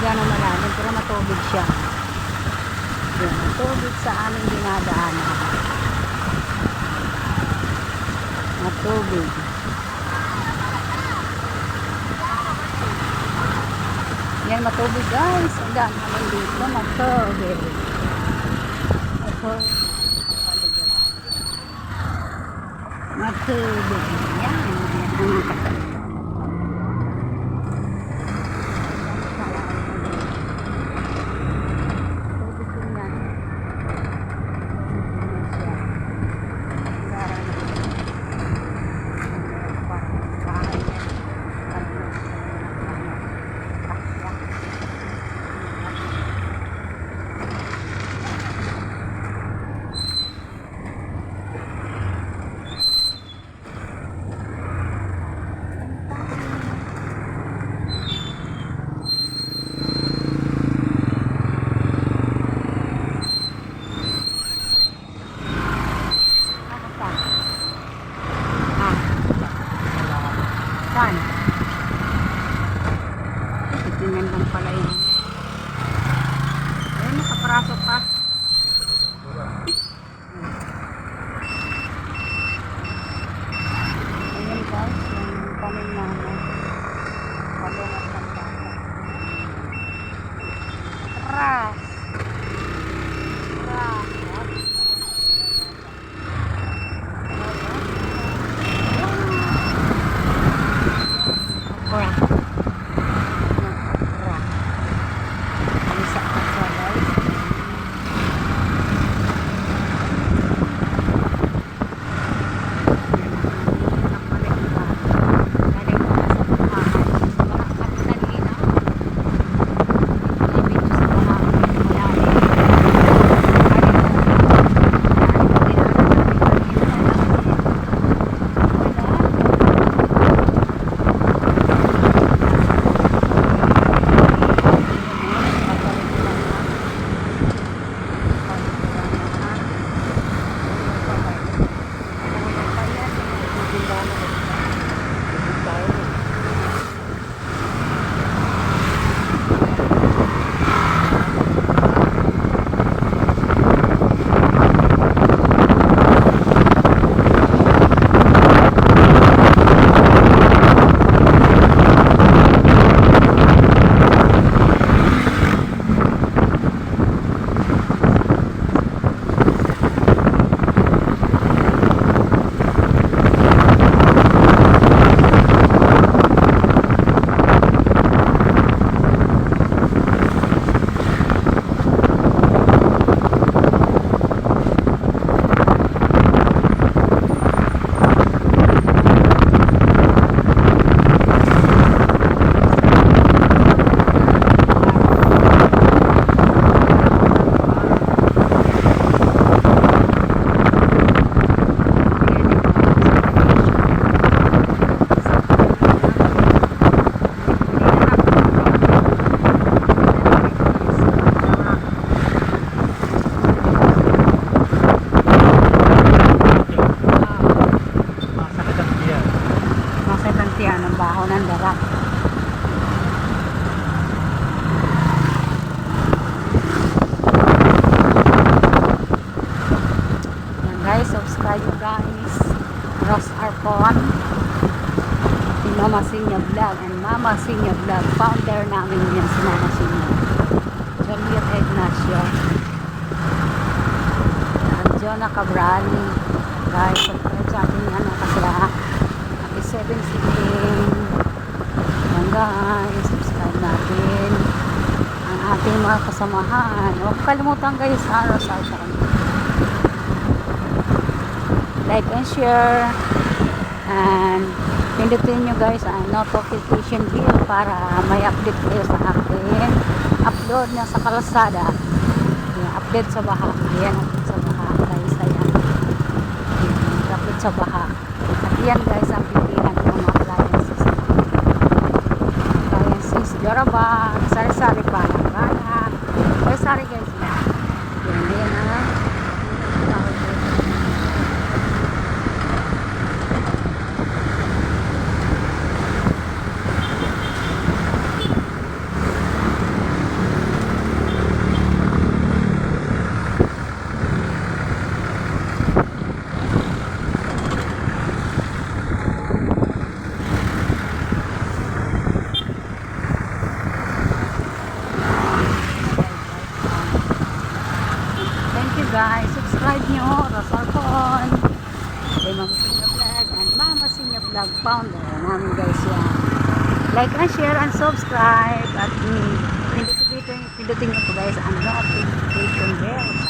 gano'ng malalim pero matubig siya. Yan, matubig sa aming dinadaanan. Matubig. Yan, matubig guys. Ang daan naman dito. Matubig. Matubig. Yan. Tingnan lang pala yun. Ayun, nakaparasok pa. Ayun guys, yung panin namin. Walong at pagkaka. Ras! Ras! Ras! Subscribe guys, Ross Arpon, Mama Sinya Vlog and Mama Sinya Vlog, founder namin yan si Mama Sinya Juliet Ignacio and Jonah Cabral guys. Subscribe sa ating kasi happy 7-16 yan guys. Subscribe natin ang ating mga kasamahan. Huwag kalimutan guys Ross Arpon, like and share and pindutin nyo guys ang notification bell para may update kayo sa akin upload na sa kalsada. Yung update sa baha, yan update sa baha guys. Ayan, update sa baha at yan guys ang pilihan ng mga appliances. Appliances Joraba, sari-sari pa lang sari-sari guys yan. Yan na guys. Subscribe nyo. Rosalcon. Kay Mama Sinya Vlog and Mama Sinya Vlog founder namin guys yan. Like and share and subscribe at pindutin nyo po guys ang notification bell